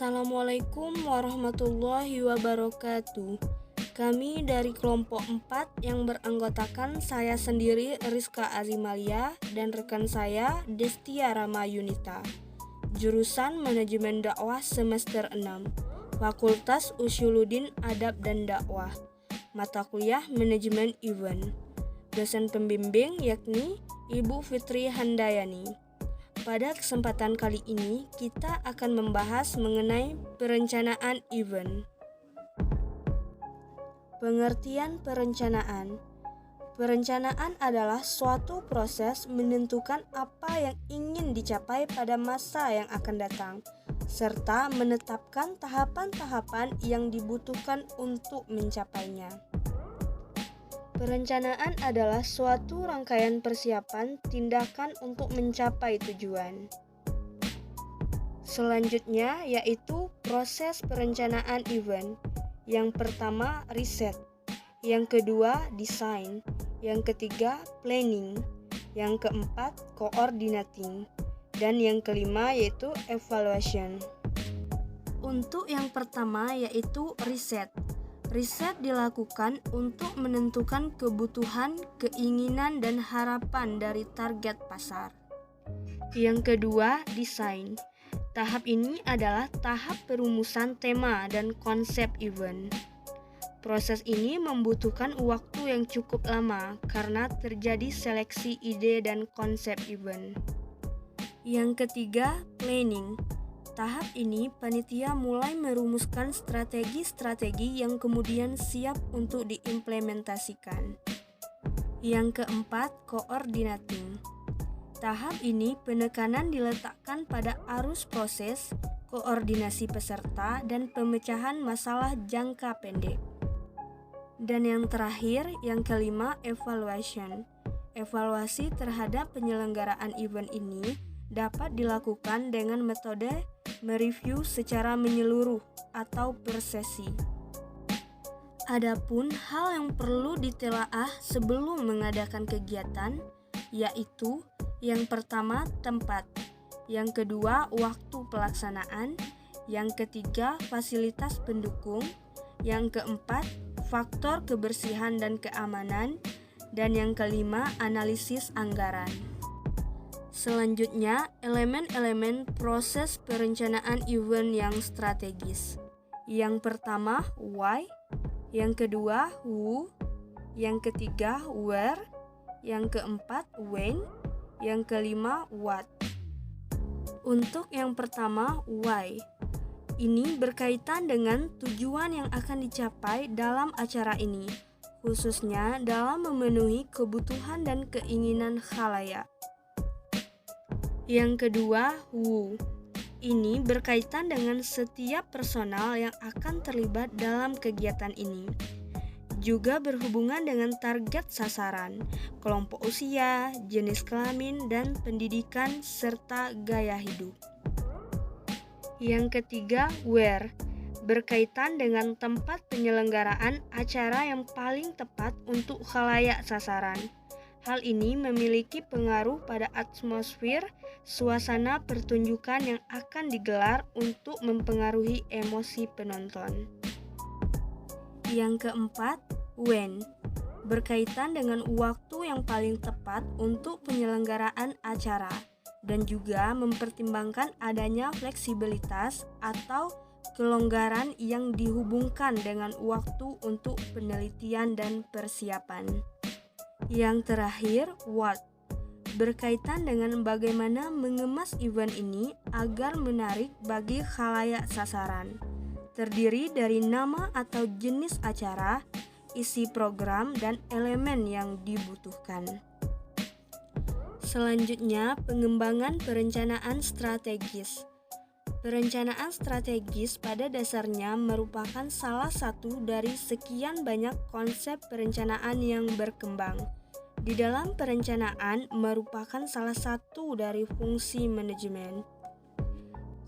Assalamualaikum warahmatullahi wabarakatuh. Kami dari kelompok 4 yang beranggotakan saya sendiri Rizka Azimalia dan rekan saya Destia Rama Yunita. Jurusan Manajemen Dakwah semester 6, Fakultas Usyuluddin Adab dan Dakwah. Mata kuliah Manajemen Event. Dosen pembimbing yakni Ibu Fitri Handayani. Pada kesempatan kali ini, kita akan membahas mengenai perencanaan event. Pengertian perencanaan. Perencanaan adalah suatu proses menentukan apa yang ingin dicapai pada masa yang akan datang, serta menetapkan tahapan-tahapan yang dibutuhkan untuk mencapainya. Perencanaan adalah suatu rangkaian persiapan tindakan untuk mencapai tujuan. Selanjutnya yaitu proses perencanaan event. Yang pertama riset, yang kedua desain, yang ketiga planning, yang keempat coordinating, dan yang kelima yaitu evaluation. Untuk yang pertama yaitu riset. Riset dilakukan untuk menentukan kebutuhan, keinginan, dan harapan dari target pasar. Yang kedua, desain. Tahap ini adalah tahap perumusan tema dan konsep event. Proses ini membutuhkan waktu yang cukup lama karena terjadi seleksi ide dan konsep event. Yang ketiga, planning. Tahap ini panitia mulai merumuskan strategi-strategi yang kemudian siap untuk diimplementasikan. Yang keempat, coordinating. Tahap ini penekanan diletakkan pada arus proses, koordinasi peserta, dan pemecahan masalah jangka pendek. Dan yang terakhir, yang kelima, evaluation. Evaluasi terhadap penyelenggaraan event ini dapat dilakukan dengan metode mereview secara menyeluruh atau per sesi. Adapun hal yang perlu ditelaah sebelum mengadakan kegiatan yaitu yang pertama tempat, yang kedua waktu pelaksanaan, yang ketiga fasilitas pendukung, yang keempat faktor kebersihan dan keamanan, dan yang kelima analisis anggaran. Selanjutnya, elemen-elemen proses perencanaan event yang strategis. Yang pertama, why. Yang kedua, who. Yang ketiga, where. Yang keempat, when. Yang kelima, what. Untuk yang pertama, why. Ini berkaitan dengan tujuan yang akan dicapai dalam acara ini, khususnya dalam memenuhi kebutuhan dan keinginan khalayak. Yang kedua, who. Ini berkaitan dengan setiap personal yang akan terlibat dalam kegiatan ini. Juga berhubungan dengan target sasaran, kelompok usia, jenis kelamin, dan pendidikan, serta gaya hidup. Yang ketiga, where. Berkaitan dengan tempat penyelenggaraan acara yang paling tepat untuk khalayak sasaran. Hal ini memiliki pengaruh pada atmosfer, suasana pertunjukan yang akan digelar untuk mempengaruhi emosi penonton. Yang keempat, when. Berkaitan dengan waktu yang paling tepat untuk penyelenggaraan acara dan juga mempertimbangkan adanya fleksibilitas atau kelonggaran yang dihubungkan dengan waktu untuk penelitian dan persiapan. Yang terakhir, what. Berkaitan dengan bagaimana mengemas event ini agar menarik bagi khalayak sasaran. Terdiri dari nama atau jenis acara, isi program, dan elemen yang dibutuhkan. Selanjutnya, pengembangan perencanaan strategis. Perencanaan strategis pada dasarnya merupakan salah satu dari sekian banyak konsep perencanaan yang berkembang. Di dalam perencanaan merupakan salah satu dari fungsi manajemen.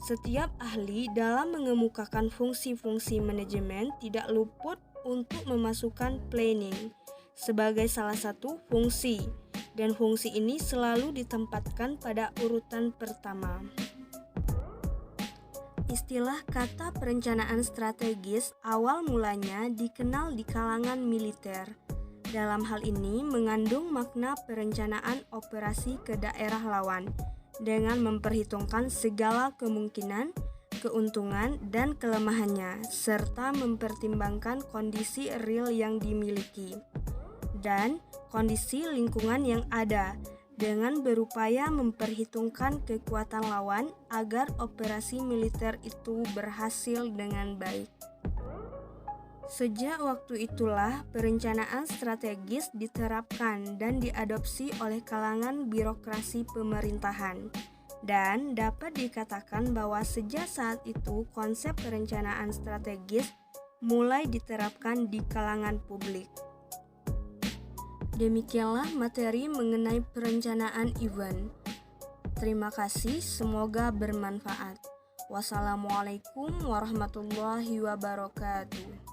Setiap ahli dalam mengemukakan fungsi-fungsi manajemen tidak luput untuk memasukkan planning sebagai salah satu fungsi, dan fungsi ini selalu ditempatkan pada urutan pertama. Istilah kata perencanaan strategis awal mulanya dikenal di kalangan militer. Dalam hal ini mengandung makna perencanaan operasi ke daerah lawan dengan memperhitungkan segala kemungkinan, keuntungan, dan kelemahannya, serta mempertimbangkan kondisi real yang dimiliki dan kondisi lingkungan yang ada, dengan berupaya memperhitungkan kekuatan lawan agar operasi militer itu berhasil dengan baik. Sejak waktu itulah perencanaan strategis diterapkan dan diadopsi oleh kalangan birokrasi pemerintahan. Dan dapat dikatakan bahwa sejak saat itu konsep perencanaan strategis mulai diterapkan di kalangan publik. Demikianlah materi mengenai perencanaan event. Terima kasih, semoga bermanfaat. Wassalamualaikum warahmatullahi wabarakatuh.